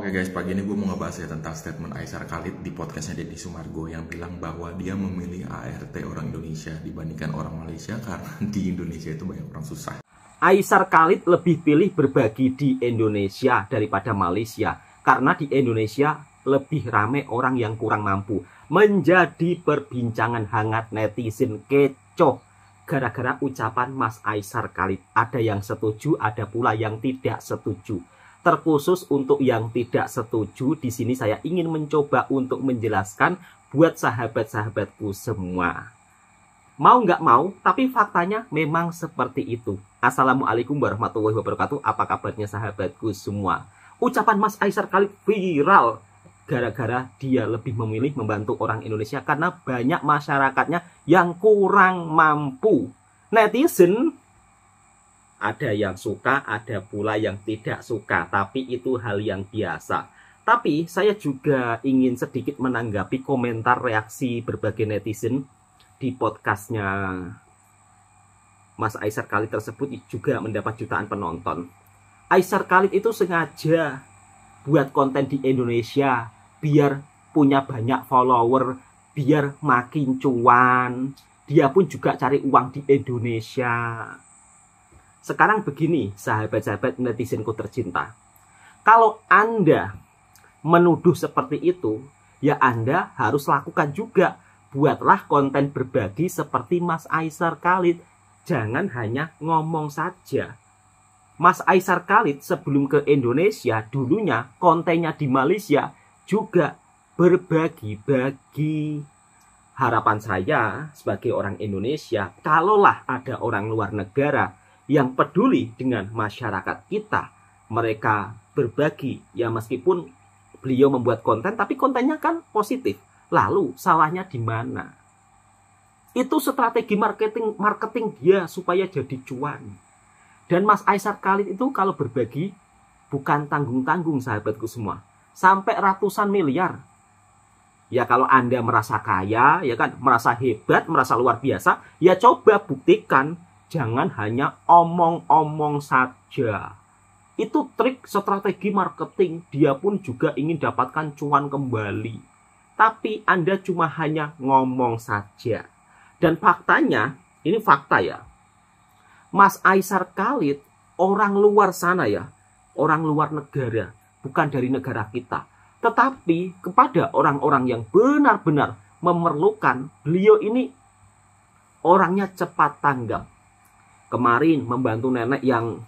Oke guys, pagi ini gue mau ngebahas ya tentang statement Aisar Khalid di podcastnya Deddy Sumargo yang bilang bahwa dia memilih ART orang Indonesia dibandingkan orang Malaysia karena di Indonesia itu banyak orang susah. Aisar Khalid lebih pilih berbagi di Indonesia daripada Malaysia karena di Indonesia lebih ramai orang yang kurang mampu. Menjadi perbincangan hangat netizen kecoh gara-gara ucapan Mas Aisar Khalid. Ada yang setuju, ada pula yang tidak setuju. Terkhusus untuk yang tidak setuju, di sini saya ingin mencoba untuk menjelaskan buat sahabat-sahabatku semua. Mau nggak mau, tapi faktanya memang seperti itu. Assalamualaikum warahmatullahi wabarakatuh. Apa kabarnya sahabatku semua? Ucapan Mas Aisar Khalid viral gara-gara dia lebih memilih membantu orang Indonesia karena banyak masyarakatnya yang kurang mampu. Netizen ada yang suka, ada pula yang tidak suka, tapi itu hal yang biasa. Tapi saya juga ingin sedikit menanggapi komentar reaksi berbagai netizen di podcastnya Mas Aisar Khalid tersebut juga mendapat jutaan penonton. Aisar Khalid itu sengaja buat konten di Indonesia biar punya banyak follower, biar makin cuan. Dia pun juga cari uang di Indonesia. Sekarang begini, sahabat-sahabat netizensku tercinta. Kalau Anda menuduh seperti itu, ya Anda harus lakukan juga. Buatlah konten berbagi seperti Mas Aisar Khalid. Jangan hanya ngomong saja. Mas Aisar Khalid sebelum ke Indonesia, dulunya kontennya di Malaysia juga berbagi-bagi. Harapan saya sebagai orang Indonesia, kalaulah ada orang luar negara yang peduli dengan masyarakat kita, mereka berbagi, ya meskipun beliau membuat konten, tapi kontennya kan positif. Lalu salahnya di mana? Itu strategi marketing dia supaya jadi cuan. Dan Mas Aisar Khalid itu kalau berbagi bukan tanggung-tanggung sahabatku semua, sampai ratusan miliar. Ya kalau Anda merasa kaya, ya kan, merasa hebat, merasa luar biasa, ya coba buktikan. Jangan hanya omong-omong saja. Itu trik strategi marketing. Dia pun juga ingin dapatkan cuan kembali. Tapi Anda cuma hanya ngomong saja. Dan faktanya, ini fakta ya. Mas Aisar Khalid, orang luar sana ya. Orang luar negara. Bukan dari negara kita. Tetapi kepada orang-orang yang benar-benar memerlukan, beliau ini orangnya cepat tanggap. Kemarin membantu nenek yang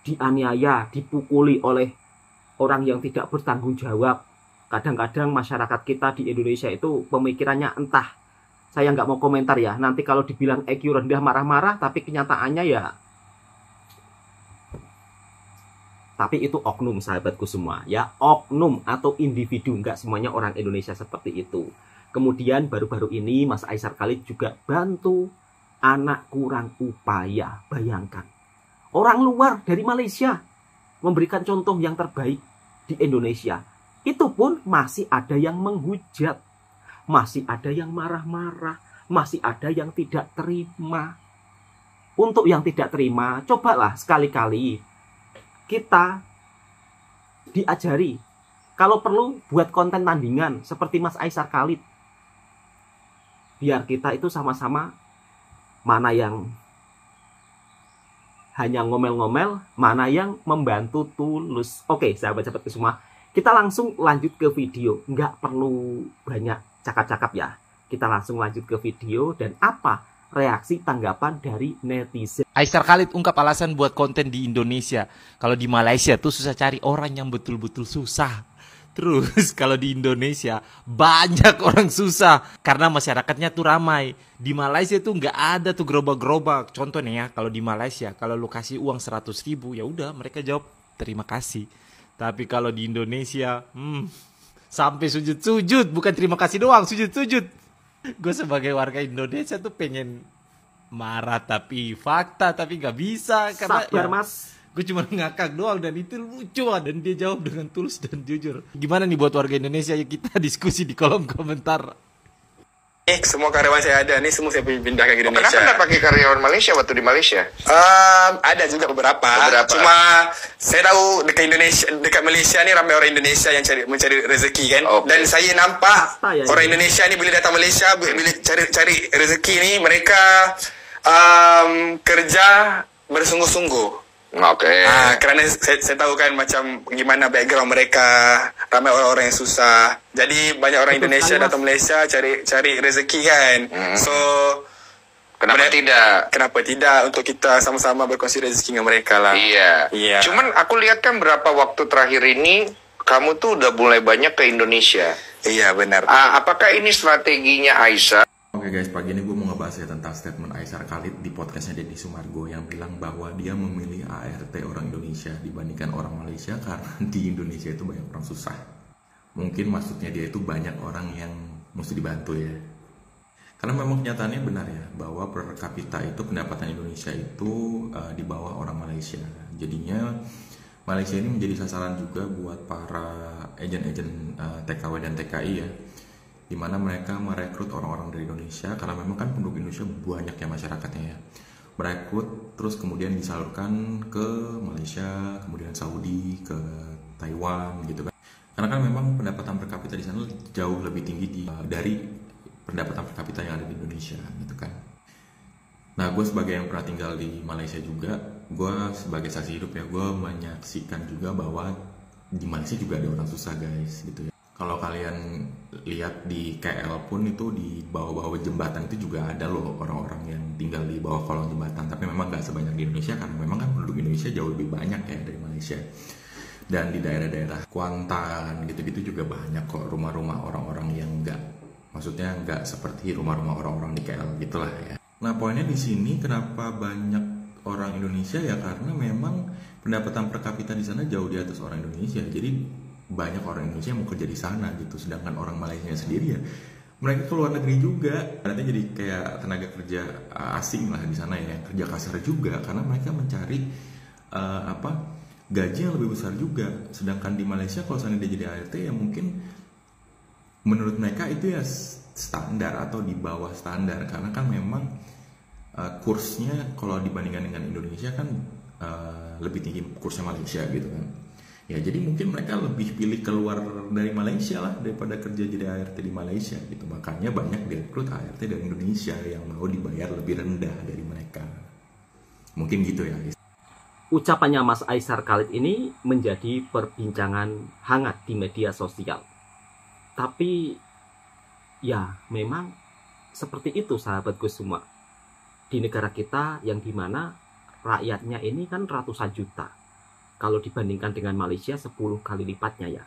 dianiaya, dipukuli oleh orang yang tidak bertanggung jawab. Kadang-kadang masyarakat kita di Indonesia itu pemikirannya entah. Saya nggak mau komentar ya. Nanti kalau dibilang IQ rendah marah-marah, tapi kenyataannya ya. Tapi itu oknum sahabatku semua. Ya oknum atau individu. Nggak semuanya orang Indonesia seperti itu. Kemudian baru-baru ini Mas Aisar Khalid juga bantu anak kurang upaya. Bayangkan, orang luar dari Malaysia memberikan contoh yang terbaik di Indonesia. Itu pun masih ada yang menghujat, masih ada yang marah-marah, masih ada yang tidak terima. Untuk yang tidak terima, cobalah sekali-kali kita diajari. Kalau perlu buat konten tandingan seperti Mas Aisar Khalid, biar kita itu sama-sama mana yang hanya ngomel-ngomel, mana yang membantu tulus. Oke, sahabat-sahabatku semua, kita langsung lanjut ke video. Nggak perlu banyak cakap-cakap ya. Kita langsung lanjut ke video dan apa reaksi tanggapan dari netizen. Aisar Khalid ungkap alasan buat konten di Indonesia. Kalau di Malaysia tuh susah cari orang yang betul-betul susah. Terus kalau di Indonesia banyak orang susah karena masyarakatnya tuh ramai. Di Malaysia tuh nggak ada tuh gerobak-gerobak. Contohnya ya, kalau di Malaysia kalau lu kasih uang 100.000, ya udah mereka jawab terima kasih. Tapi kalau di Indonesia sampai sujud-sujud, bukan terima kasih doang, sujud-sujud. Gue sebagai warga Indonesia tuh pengen marah tapi fakta, tapi nggak bisa karena Sabar ya, Mas, gue cuma ngakak doang dan itu lucu dan dia jawab dengan tulus dan jujur. Gimana nih buat warga Indonesia? Yuk kita diskusi di kolom komentar. Semua karyawan saya ada nih, semua saya pindahkan ke Indonesia. Kenapa nggak pakai karyawan Malaysia waktu di Malaysia? Ada juga beberapa. Cuma saya tahu dekat Malaysia nih ramai orang Indonesia yang mencari rezeki kan. Dan saya nampak orang Indonesia ni bila datang Malaysia, bila cari rezeki ni, mereka kerja bersungguh-sungguh. Kerana saya tahu kan macam gimana background mereka, ramai orang-orang yang susah. Jadi banyak orang Indonesia datang Malaysia cari rezeki kan. So kenapa tidak untuk kita sama-sama berkongsi rezeki dengan mereka lah. Iya. Cuman aku lihat kan berapa waktu terakhir ini kamu tuh udah mulai banyak ke Indonesia. Iya benar. Apakah ini strateginya Aisyar? Oke guys, pagi ini gue mau ngebahas ya tentang statement Aisar Khalid di podcastnya Deddy Sumargo yang bilang bahwa dia memilih ART orang Indonesia dibandingkan orang Malaysia karena di Indonesia itu banyak orang susah. Mungkin maksudnya dia itu banyak orang yang mesti dibantu ya. Karena memang kenyataannya benar ya, bahwa per kapita itu pendapatan Indonesia itu di bawah orang Malaysia. Jadinya Malaysia ini menjadi sasaran juga buat para agen-agen TKW dan TKI ya, di mana mereka merekrut orang-orang dari Indonesia karena memang kan penduduk Indonesia banyak ya masyarakatnya ya. Merekrut terus kemudian disalurkan ke Malaysia, kemudian Saudi, ke Taiwan gitu kan. Karena kan memang pendapatan per kapita di sana jauh lebih tinggi dari pendapatan per kapita yang ada di Indonesia gitu kan. Nah, gue sebagai yang pernah tinggal di Malaysia juga, gue sebagai saksi hidup ya, gue menyaksikan juga bahwa di Malaysia juga ada orang susah guys gitu ya. Kalau kalian lihat di KL pun itu di bawah-bawah jembatan itu juga ada loh orang-orang yang tinggal di bawah kolong jembatan. Tapi memang nggak sebanyak di Indonesia karena memang kan penduduk Indonesia jauh lebih banyak ya dari Malaysia. Dan di daerah-daerah Kuantan gitu-gitu juga banyak kok rumah-rumah orang-orang yang maksudnya nggak seperti rumah-rumah orang-orang di KL gitulah ya. Nah poinnya di sini kenapa banyak orang Indonesia ya karena memang pendapatan per kapita di sana jauh di atas orang Indonesia. Jadi banyak orang Indonesia yang mau kerja di sana gitu, sedangkan orang Malaysia sendiri ya mereka ke luar negeri juga, nanti jadi kayak tenaga kerja asing lah di sana ya, yang kerja kasar juga karena mereka mencari gaji yang lebih besar juga. Sedangkan di Malaysia kalau sana dia jadi ART ya mungkin menurut mereka itu ya standar atau di bawah standar karena kan memang kursnya kalau dibandingkan dengan Indonesia kan lebih tinggi kursnya Malaysia gitu kan. Ya jadi mungkin mereka lebih pilih keluar dari Malaysia lah daripada kerja jadi ART di Malaysia gitu. Makanya banyak direkrut ART dari Indonesia yang mau dibayar lebih rendah dari mereka. Mungkin gitu ya guys. Ucapannya Mas Aisar Khalid ini menjadi perbincangan hangat di media sosial. Tapi ya memang seperti itu sahabatku semua. Di negara kita yang dimana rakyatnya ini kan ratusan juta. Kalau dibandingkan dengan Malaysia 10 kali lipatnya ya.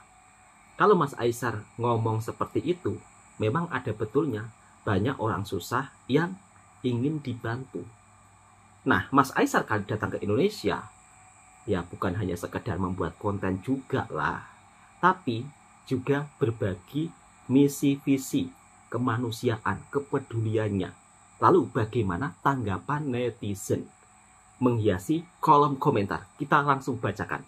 Kalau Mas Aisar ngomong seperti itu, memang ada betulnya banyak orang susah yang ingin dibantu. Nah, Mas Aisar kali datang ke Indonesia, ya bukan hanya sekedar membuat konten juga lah, tapi juga berbagi misi visi kemanusiaan, kepeduliannya. Lalu bagaimana tanggapan netizen menghiasi kolom komentar? Kita langsung bacakan.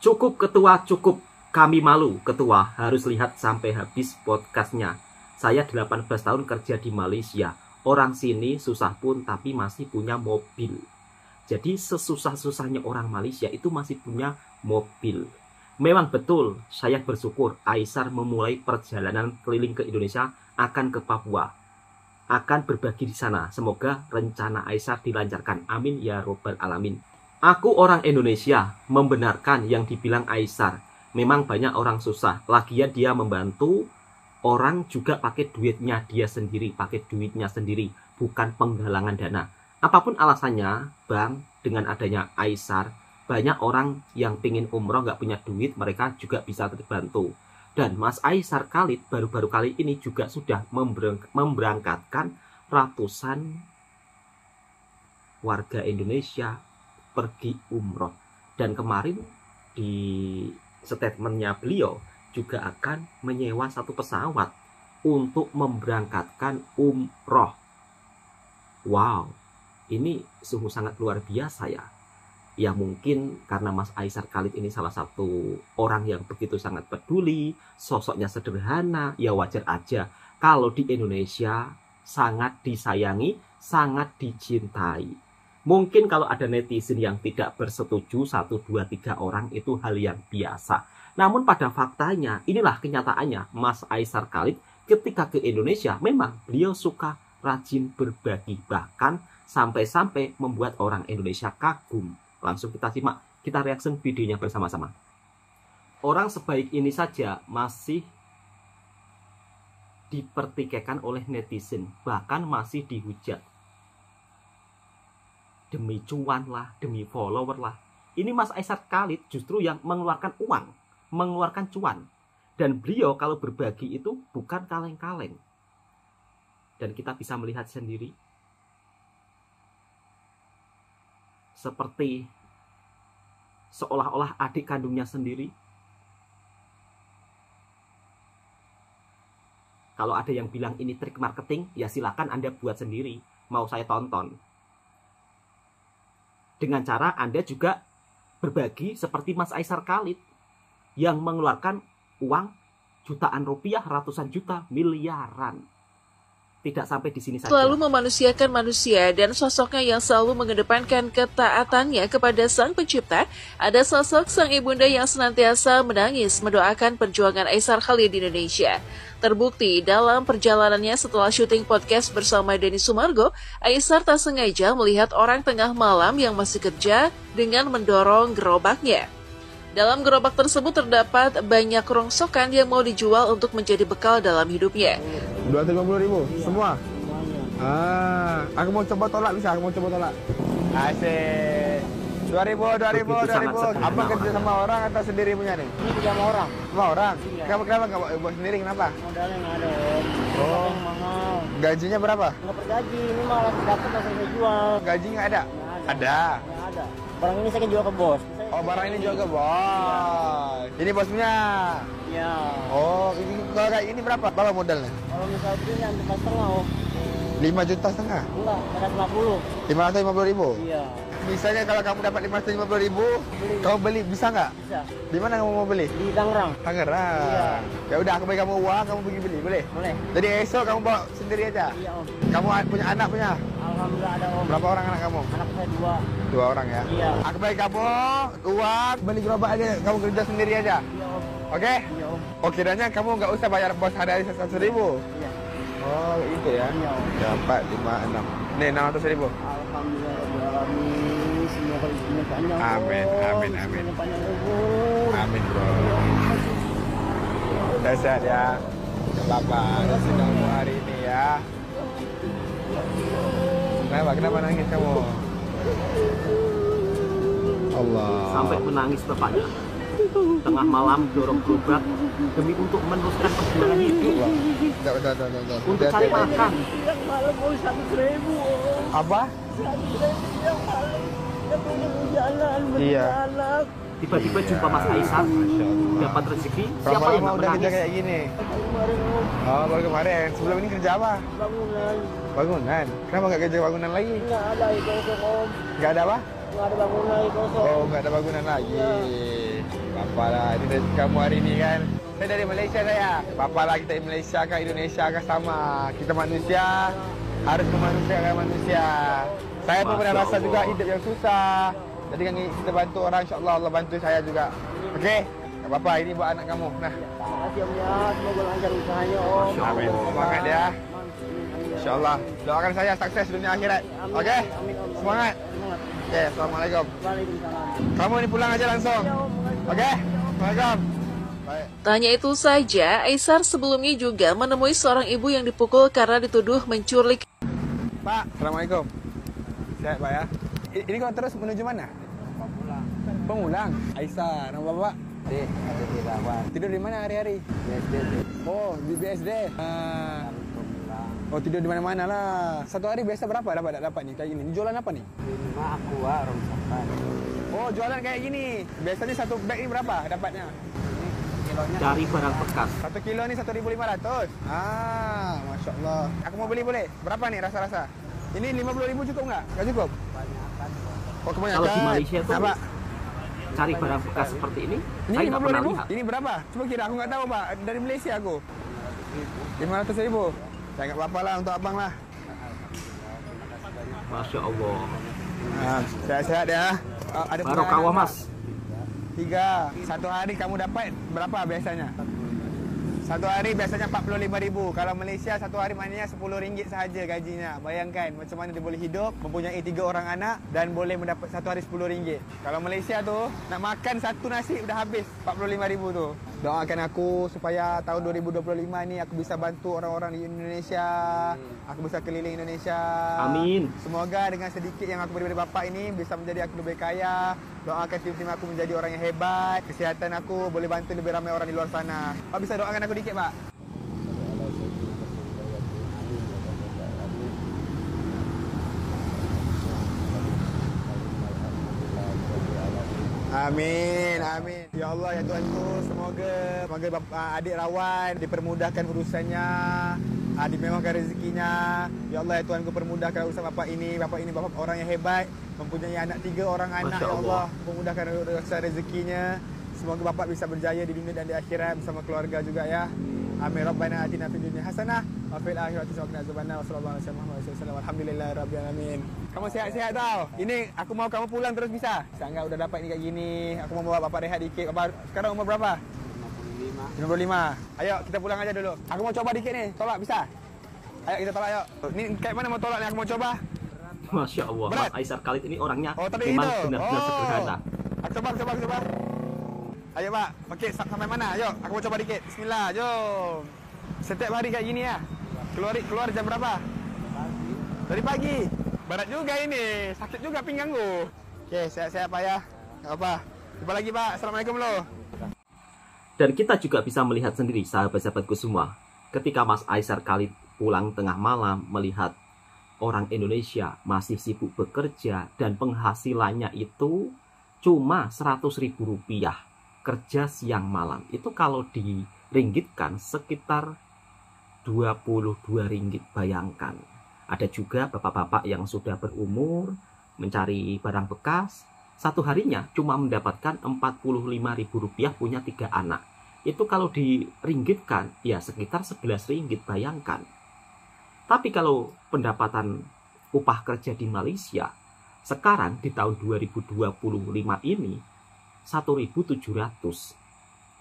Cukup ketua, cukup, kami malu. Ketua harus lihat sampai habis podcastnya. Saya 18 tahun kerja di Malaysia. Orang sini susah pun tapi masih punya mobil. Jadi sesusah-susahnya orang Malaysia itu masih punya mobil. Memang betul, saya bersyukur Aisar memulai perjalanan keliling ke Indonesia, akan ke Papua, akan berbagi di sana. Semoga rencana Aisar dilancarkan. Amin ya robbal alamin. Aku orang Indonesia, membenarkan yang dibilang Aisar. Memang banyak orang susah. Lagian dia membantu orang juga pakai duitnya dia sendiri, pakai duitnya sendiri, bukan penggalangan dana. Apapun alasannya, Bang, dengan adanya Aisar, banyak orang yang pingin umroh nggak punya duit, mereka juga bisa terbantu. Dan Mas Aisar Khalid baru-baru kali ini juga sudah memberangkatkan ratusan warga Indonesia pergi umroh. Dan kemarin di statementnya beliau juga akan menyewa satu pesawat untuk memberangkatkan umroh. Wow, ini sungguh sangat luar biasa ya. Ya mungkin karena Mas Aisar Khalid ini salah satu orang yang begitu sangat peduli, sosoknya sederhana, ya wajar aja kalau di Indonesia sangat disayangi, sangat dicintai. Mungkin kalau ada netizen yang tidak bersetuju 1, 2, 3 orang itu hal yang biasa. Namun pada faktanya, inilah kenyataannya. Mas Aisar Khalid ketika ke Indonesia memang beliau suka rajin berbagi. Bahkan sampai-sampai membuat orang Indonesia kagum. Langsung kita simak, kita reaction videonya bersama-sama. Orang sebaik ini saja masih dipertikaikan oleh netizen. Bahkan masih dihujat. Demi cuan lah, demi follower lah. Ini Mas Aisar Khalid justru yang mengeluarkan uang, mengeluarkan cuan. Dan beliau kalau berbagi itu bukan kaleng-kaleng. Dan kita bisa melihat sendiri. Seperti seolah-olah adik kandungnya sendiri. Kalau ada yang bilang ini trik marketing, ya silakan Anda buat sendiri. Mau saya tonton. Dengan cara Anda juga berbagi seperti Mas Aisar Khalid yang mengeluarkan uang jutaan rupiah, ratusan juta, miliaran. Tidak sampai di sini saja. Selalu memanusiakan manusia dan sosoknya yang selalu mengedepankan ketaatannya kepada Sang Pencipta, ada sosok sang ibunda yang senantiasa menangis mendoakan perjuangan Aisar Khalid di Indonesia. Terbukti dalam perjalanannya setelah syuting podcast bersama Denny Sumargo, Aisar tak sengaja melihat orang tengah malam yang masih kerja dengan mendorong gerobaknya. Dalam gerobak tersebut terdapat banyak rongsokan yang mau dijual untuk menjadi bekal dalam hidupnya. 250.000 semua? Aku mau coba tolak, bisa? Aku mau coba tolak. Asik. 2.000. Apa kerja sama orang atau sendiri punya nih? Ini juga sama orang. Sama orang? Iya. Kenapa nggak buat sendiri, kenapa? Modalnya nggak ada, Om. Oh. Yang mahal. Gajinya berapa? Nggak pergaji, ini malah dapat langsung saya jual. Gaji nggak ada? Nggak Ada. Nggak ada. Barang ini saya kan jual ke bos. Oh, barang ini jual ke bos. Ini bos punya? Iya. Oh, kalau kayak ini berapa? Berapa modalnya? Kalau misalnya ini yang 4,5, Om. 5,5 juta? Enggak, 450. 550.000? Iya. Misalnya kalau kamu dapat 550.000, kamu beli, bisa nggak? Bisa. Di mana kamu mau beli? Di Tangerang. Tangerang. Iya. Ya udah, aku bagi kamu uang, kamu pergi beli, boleh? Boleh. Jadi esok kamu bawa sendiri aja. Iya, Om. Kamu punya anak punya? Alhamdulillah ada, Om. Berapa orang anak kamu? Anak saya 2. 2 orang ya? Iya. Aku bagi kamu uang, beli gerobak aja, kamu kerja sendiri aja. Iya, Om. Oke? Iya, Om. Oh, kiranya kamu nggak usah bayar bos hari 100.000. Iya. Oh, itu ya? Iya, Om. Dapat 5, 6. Nih, 600.000. Alhamdulillah, alamin. Semoga izinnya panjang. Amin, Om. amin, amin. Izinnya panjang umur. Amin, bro. Udah sehat ya. Bapak, kasih kamu hari ini ya. Kenapa nangis kamu? Allah. Sampai menangis bapaknya. Tengah malam dorong gerobak demi untuk meneruskan perjuangan hidup. Udah. Untuk cari makan. Yang malam mau 100.000, Om. Apa? 100.000 yang malam. Yang punya jalan, Iya. anak. Tiba-tiba jumpa Mas Aisar, dapat rezeki. Siapa Kamu yang nggak udah kerja menangis? kayak gini? Kemarin, Om, Oh, baru kemarin. Sebelum ini kerja apa? bangunan. Bangunan. Kenapa nggak kerja bangunan lagi? Nggak ada itu kosong, Om. Nggak ada apa? Nggak ada bangunan itu kosong. Oh, nggak ada bangunan lagi. Bapak lah, ini rezeki kamu hari ini kan. Saya dari Malaysia saya. Bapak lah, kita di Malaysia kah Indonesia kah sama. Kita manusia harus memanusiakan manusia. Saya pun pernah rasa juga hidup yang susah. Jadi kan kita bantu orang, insyaAllah Allah bantu saya juga. Oke? Nggak apa-apa, ini buat anak kamu. Nah, Terima kasih, Om, ya. Semoga lancar usahanya, Om. amin. Semangat ya. InsyaAllah. Doakan saya sukses dunia akhirat. Oke? Amin, Om. Semangat. Semangat. Oke, Assalamualaikum. Waalaikumsalam. Kamu ini pulang aja langsung. Oke? Assalamualaikum. Baik. Tanya itu saja, Aisar sebelumnya juga menemui seorang ibu yang dipukul karena dituduh menculik. Pak, Assalamualaikum. Sehat Pak ya. Ini kau terus menuju mana? Pemulang. Aisyah, nama bapak? Ada di Rawan. Tidur di mana hari-hari? BSD. Oh, di BSD. Oh, tidur di mana-mana lah. Satu hari biasa berapa dapat nih kayak gini? Ini jualan apa nih? Lima aqua rongsokan. Oh, jualan kayak gini. Biasanya satu bag ini berapa dapatnya? Kilonya Cari barang bekas. 1 kilo nih 1.500. Masya Allah. Aku mau beli boleh? Berapa nih rasa-rasa? Ini 50.000 cukup nggak? Nggak cukup? kebanyakan. Oh, kebanyakan. Kalau di Malaysia tuh Apa? cari barang bekas seperti ini, Ini saya nggak pernah 50.000? lihat. Ini berapa? Coba kira, aku nggak tahu Pak. Dari Malaysia aku. 500.000. Tak ingat apa-apa lah untuk abang lah. Masya Allah. Sehat-sehat ya. Ada Barokah Mas. 3. Satu hari kamu dapat berapa biasanya? Satu hari biasanya 45.000. Kalau Malaysia satu hari maknanya RM10 sahaja gajinya. Bayangkan macam mana dia boleh hidup, mempunyai 3 orang anak dan boleh mendapat satu hari RM10. Kalau Malaysia tu nak makan satu nasi dah habis RM45.000 tu. Doakan aku supaya tahun 2025 ni aku bisa bantu orang-orang di Indonesia. Aku bisa keliling Indonesia. Amin. Semoga dengan sedikit yang aku beri kepada bapak ini bisa menjadi aku lebih kaya. Doakan tim-tim aku menjadi orang yang hebat. Kesihatan aku boleh bantu lebih ramai orang di luar sana. Pak bisa doakan aku dikit, Pak? Amin, amin. Ya Allah, ya Tuhanku, semoga adik Rawan dipermudahkan urusannya, dimewahkan rezekinya. Ya Allah, ya Tuhanku, permudahkan urusan bapak ini. Bapak ini bapak orang yang hebat, mempunyai 3 orang anak. Ya Allah, permudahkan urusan rezekinya. Semoga bapak bisa berjaya di dunia dan di akhirat bersama keluarga juga ya. Amin. Rabbana atina fid dunya hasanah wa fil akhirati hasanah wa qina adzabannar. Wassallallahu alaihi wasallam. Alhamdulillahirabbil alamin. Kamu sihat-sihat tau. Ini aku mau kamu pulang terus bisa? Bisa enggak udah dapat ini kayak gini. Aku mau bawa bapak rehat dikit. Bapak sekarang umur berapa? 55. Ayo kita pulang aja dulu. Aku mau coba dikit nih. Tolak bisa? Ayo kita tolak yuk. Ini kayak mana mau tolak nih aku mau coba? Masya Allah. Berat? Mas Aisar Khalid ini orangnya tadi memang itu. benar-benar sederhana. Coba. Ayo Pak, pakai sampai mana? Ayo, aku mau coba dikit. Bismillah, jom. Setiap hari kayak gini ya? Keluar jam berapa? Pagi. Dari pagi? Berat juga ini, sakit juga pinggangku. Oke, sehat-sehat Pak ya. Gak apa. Jumpa lagi Pak, Assalamualaikum lo. Dan kita juga bisa melihat sendiri sahabat-sahabatku semua. Ketika Mas Aisar Khalid pulang tengah malam melihat orang Indonesia masih sibuk bekerja dan penghasilannya itu cuma Rp100.000. Kerja siang malam itu kalau diringgitkan sekitar Rp22. Bayangkan, ada juga bapak-bapak yang sudah berumur mencari barang bekas, satu harinya cuma mendapatkan Rp45.000, punya 3 anak. Itu kalau diringgitkan ya sekitar Rp11. Bayangkan. Tapi kalau pendapatan upah kerja di Malaysia sekarang di tahun 2025 ini 1.700,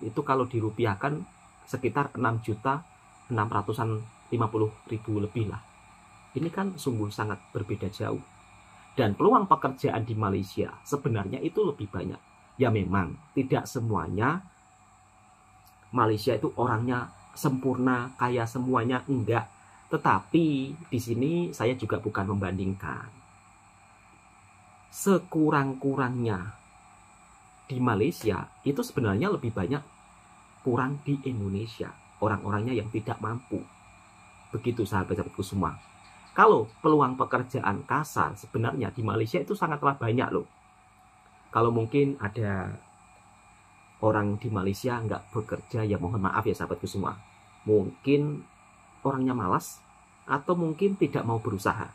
itu kalau dirupiahkan sekitar 6.650.000 lebih lah. Ini kan sungguh sangat berbeda jauh. Dan peluang pekerjaan di Malaysia sebenarnya itu lebih banyak. Ya memang tidak semuanya Malaysia itu orangnya sempurna, kaya semuanya, enggak. Tetapi di sini saya juga bukan membandingkan. Sekurang-kurangnya di Malaysia itu sebenarnya lebih banyak kurang di Indonesia, orang-orangnya yang tidak mampu. Begitu sahabat-sahabatku semua. Kalau peluang pekerjaan kasar sebenarnya di Malaysia itu sangatlah banyak loh. Kalau mungkin ada orang di Malaysia nggak bekerja, ya mohon maaf ya sahabatku semua. Mungkin orangnya malas atau mungkin tidak mau berusaha.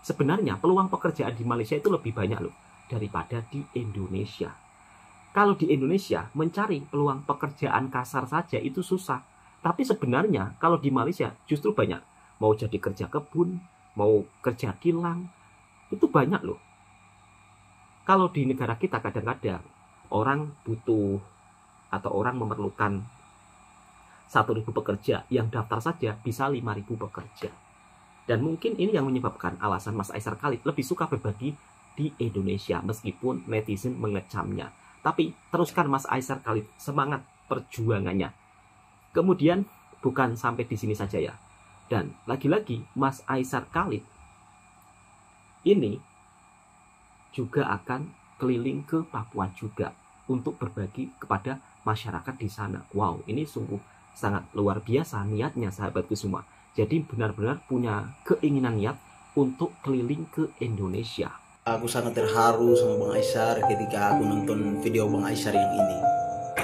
Sebenarnya peluang pekerjaan di Malaysia itu lebih banyak loh daripada di Indonesia. Kalau di Indonesia mencari peluang pekerjaan kasar saja itu susah. Tapi sebenarnya kalau di Malaysia justru banyak. Mau jadi kerja kebun, mau kerja kilang, itu banyak loh. Kalau di negara kita kadang-kadang orang butuh atau orang memerlukan 1.000 pekerja, yang daftar saja bisa 5.000 pekerja. Dan mungkin ini yang menyebabkan alasan Mas Aisar Khalid lebih suka berbagi di Indonesia meskipun netizen mengecamnya. Tapi teruskan Mas Aisar Khalid, semangat perjuangannya. Kemudian bukan sampai di sini saja ya. Dan lagi-lagi Mas Aisar Khalid ini juga akan keliling ke Papua juga untuk berbagi kepada masyarakat di sana. Wow, ini sungguh sangat luar biasa niatnya sahabatku semua. Jadi benar-benar punya keinginan niat untuk keliling ke Indonesia. Aku sangat terharu sama Bang Aisar ketika aku nonton video Bang Aisar yang ini.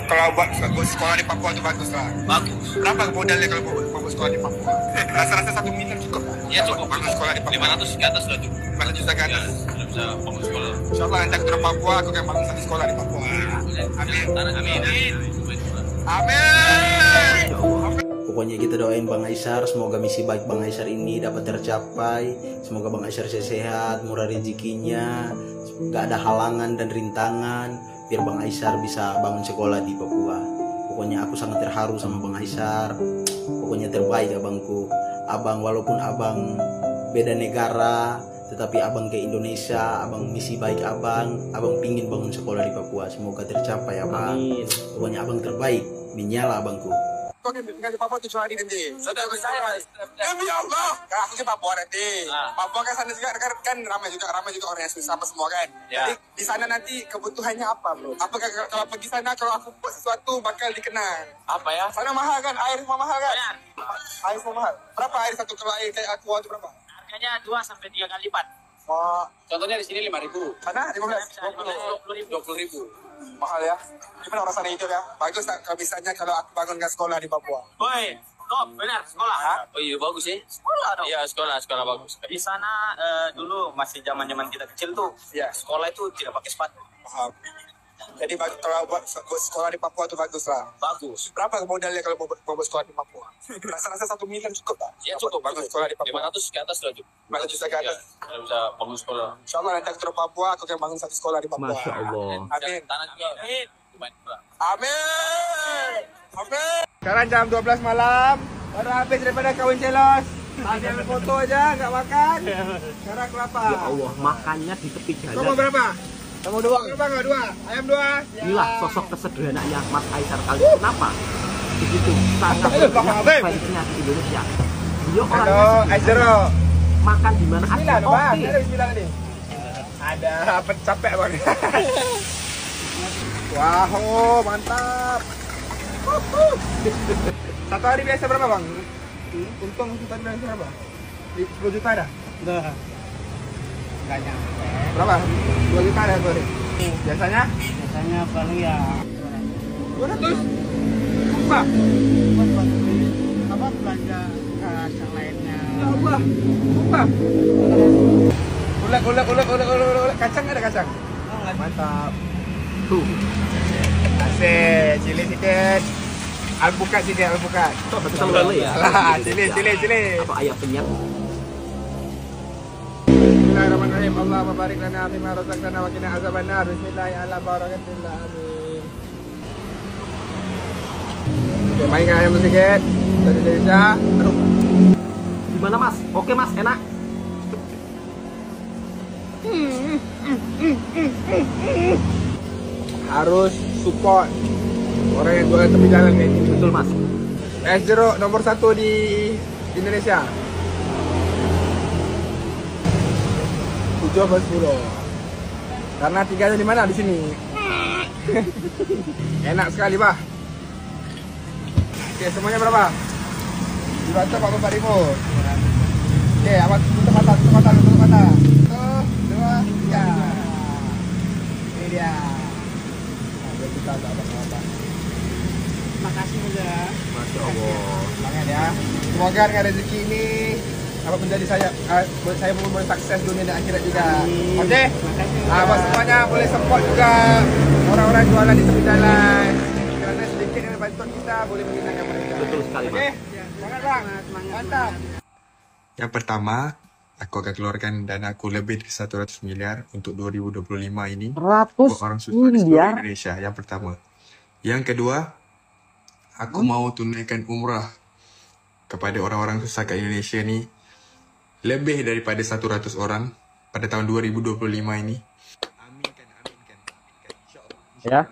Kalau buat sekolah di Papua itu bagus lah. Bagus. Berapa modalnya kalau buat sekolah di Papua? Rasa-rasa 1 miliar cukup. Iya cukup. Bangun sekolah di Papua. 500 ke atas sudah cukup. 500 juta ke atas. Sudah bisa bangun sekolah. Insyaallah nanti aku turun Papua, aku akan bangun satu sekolah di Papua. Amin. Amin. Amin. Amin. Pokoknya kita doain Bang Aisar, semoga misi baik Bang Aisar ini dapat tercapai. Semoga Bang Aisar sehat, murah rezekinya, gak ada halangan dan rintangan, biar Bang Aisar bisa bangun sekolah di Papua. Pokoknya aku sangat terharu sama Bang Aisar. Pokoknya terbaik abangku. Abang walaupun abang beda negara, tetapi abang ke Indonesia, abang misi baik abang pingin bangun sekolah di Papua. Semoga tercapai abang. Amin. Pokoknya abang terbaik, menyala abangku. Kau kan tinggal di Papua 7 hari nanti. Sudah saya. Demi Allah. Aku ke Papua nanti. Papua kan sana juga kan ramai juga orang yang susah apa semua kan. Jadi di sana nanti kebutuhannya apa, bro? Apakah kalau pergi sana kalau aku buat sesuatu bakal dikenang? Apa ya? Sana mahal kan? Air semua mahal kan? Air semua mahal. Berapa air satu kalau air kayak aku itu berapa? Harganya 2 sampai 3 kali lipat. Oh, contohnya di sini 5.000. Sana 15, 20.000. Mahal ya. Gimana orang sana hidup ya? Bagus tak kalau misalnya kalau aku bangunkan sekolah di Papua? Woi, Top, benar sekolah. Oh iya bagus sih. Sekolah dong. Iya sekolah bagus. Di sana dulu masih zaman kita kecil tuh. Iya. Sekolah itu tidak pakai sepatu. Paham. Jadi kalau buat sekolah di Papua itu bagus lah. Bagus. Berapa modalnya kalau mau buat sekolah di Papua? Rasa-rasa 1 miliar cukup tak? Ya cukup. Bagus sekolah di Papua. 500 ke atas lah cukup. 500 juta ke atas. Ya, bisa bangun sekolah. InsyaAllah nanti aku turun Papua, aku akan bangun satu sekolah di Papua. Masya Allah. Amin. Tanah juga. Amin. Amin. Amin. Sekarang jam 12 malam. Baru habis daripada kawin celos. Tadi ambil foto aja, nggak makan. Sekarang kelapa. Ya Allah, makannya di tepi jalan. Kamu berapa? Kamu 2. Berapa nggak 2? Ayam 2. Inilah sosok kesederhananya Mas Aisar Khalid. Kenapa? Begitu sangat fansnya di Indonesia. Beliau orangnya Aizero. makan di mana aja. Oke. Ada bismillah nih. Ada apa capek bang? Wow, mantap. Satu hari biasa berapa bang? Untung satu hari biasa berapa? 10 juta ada? Enggak nyampe. Berapa? 2 juta ada satu hari? Biasanya? Biasanya paling ya 200? Apa? apa belanja yang lainnya. Ya Allah. Apa? Ulek. Kacang ada kacang? Mantap. Tuh. Asik, cili sikit. Alpukat sikit, alpukat. Betul sekali ya. Salah, cili. Atau ayam penyet. Bismillahirrahmanirrahim. Allahumma barik lana fima razaqtana wa qina azabannar. Bismillahirrahmanirrahim. Oke, mainkan ayam sedikit. Dari Indonesia. Aduh. Gimana Mas? Oke Mas, enak. Harus support orang yang jualan tepi jalan kayak gini. Betul Mas. S0 nomor 1 di Indonesia. 7 apa 10. Karena 3-nya di mana? Di sini. Enak sekali, Bah. Oke, semuanya berapa? Dibantu 44.000. Oke, apa tutup mata. 1, 2, 3. Ini dia. Nah, kita agak apa-apa. Makasih ya. Masya Allah. Semangat ya. Semoga dengan rezeki ini apa menjadi saya boleh sukses dunia dan akhirat juga. Oke. Buat semuanya boleh support juga orang-orang jualan di tepi jalan. Karena sedikit yang bantuan kita boleh menyenangkan mereka. Betul sekali Mas. Oke. Semangat Bang. Mantap. Yang pertama, aku akan keluarkan dana aku lebih dari 100 miliar untuk 2025 ini. 100 orang susah di seluruh Indonesia. Yang pertama. Yang kedua, aku mau tunaikan umrah kepada orang-orang susah ke Indonesia ni lebih daripada 100 orang pada tahun 2025 ini. Aminkan. InsyaAllah. Ya.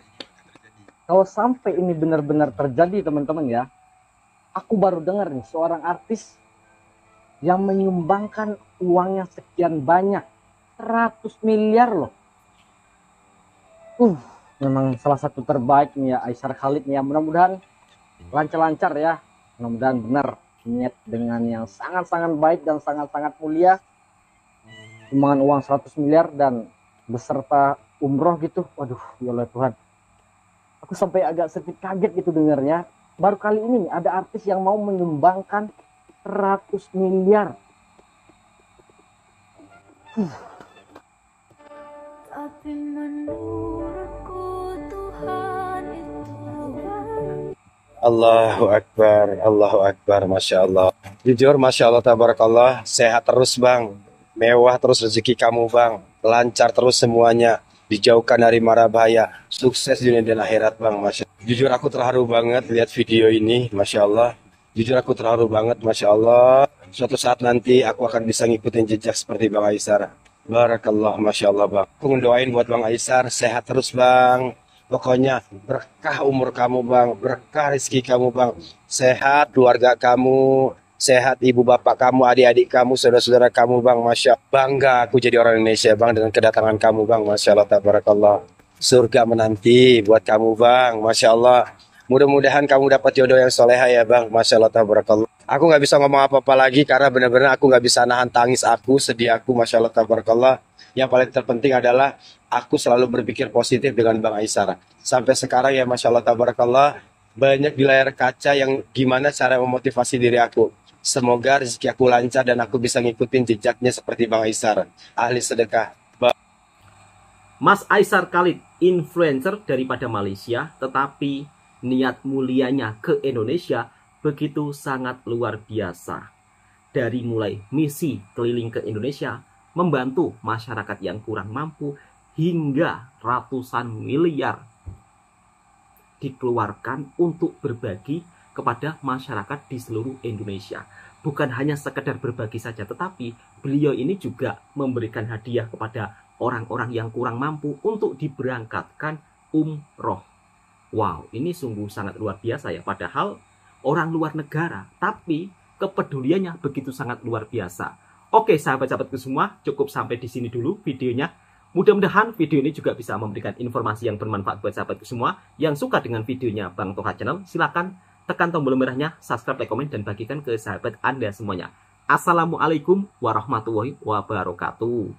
Kalau sampai ini benar-benar terjadi teman-teman ya, aku baru dengar nih seorang artis yang menyumbangkan uangnya sekian banyak, 100 miliar loh. Memang salah satu terbaik nih ya Aisar Khalid nih ya. Mudah-mudahan lancar-lancar ya. Mudah-mudahan benar niat dengan yang sangat-sangat baik dan sangat-sangat mulia. Sumbangan uang 100 miliar dan beserta umroh gitu. Waduh, ya Allah Tuhan. Aku sampai agak sedikit kaget gitu dengarnya. Baru kali ini nih ada artis yang mau menyumbangkan 100 miliar. Tapi menurutku Tuhan itu baik. Allahu Akbar, Masya Allah. Jujur, Masya Allah, tabarakallah, sehat terus bang, mewah terus rezeki kamu bang, lancar terus semuanya, dijauhkan dari mara bahaya, sukses dunia dan akhirat bang, Masya Allah. Jujur aku terharu banget lihat video ini, Masya Allah. Jujur aku terharu banget, Masya Allah. Suatu saat nanti aku akan bisa ngikutin jejak seperti Bang Aisar. Barakallah, Masya Allah bang. Aku ngedoain buat Bang Aisar, sehat terus bang. Pokoknya berkah umur kamu bang, berkah rezeki kamu bang, sehat keluarga kamu, sehat ibu bapak kamu, adik-adik kamu, saudara-saudara kamu bang, Masya Allah. Bangga aku jadi orang Indonesia bang dengan kedatangan kamu bang, Masya Allah, tabarakallah. Surga menanti buat kamu bang, Masya Allah. Mudah-mudahan kamu dapat jodoh yang soleha ya bang, Masya Allah, tabarakallah. Aku nggak bisa ngomong apa-apa lagi karena benar-benar aku nggak bisa nahan tangis aku, sedih aku, Masya Allah, tabarakallah. Yang paling terpenting adalah aku selalu berpikir positif dengan Bang Aisar. Sampai sekarang ya Masya Allah, tabarakallah, banyak di layar kaca yang gimana cara memotivasi diri aku. Semoga rezeki aku lancar dan aku bisa ngikutin jejaknya seperti Bang Aisar, ahli sedekah. Mas Aisar Khalid, influencer daripada Malaysia, tetapi niat mulianya ke Indonesia begitu sangat luar biasa. Dari mulai misi keliling ke Indonesia, membantu masyarakat yang kurang mampu, hingga ratusan miliar dikeluarkan untuk berbagi kepada masyarakat di seluruh Indonesia. Bukan hanya sekedar berbagi saja, tetapi beliau ini juga memberikan hadiah kepada orang-orang yang kurang mampu untuk diberangkatkan umroh. Wow, ini sungguh sangat luar biasa ya. Padahal orang luar negara, tapi kepeduliannya begitu sangat luar biasa. Oke, sahabat-sahabatku semua, cukup sampai di sini dulu videonya. Mudah-mudahan video ini juga bisa memberikan informasi yang bermanfaat buat sahabatku semua. Yang suka dengan videonya Bang Toha Channel, silakan tekan tombol merahnya, subscribe, like, komen, dan bagikan ke sahabat Anda semuanya. Assalamualaikum warahmatullahi wabarakatuh.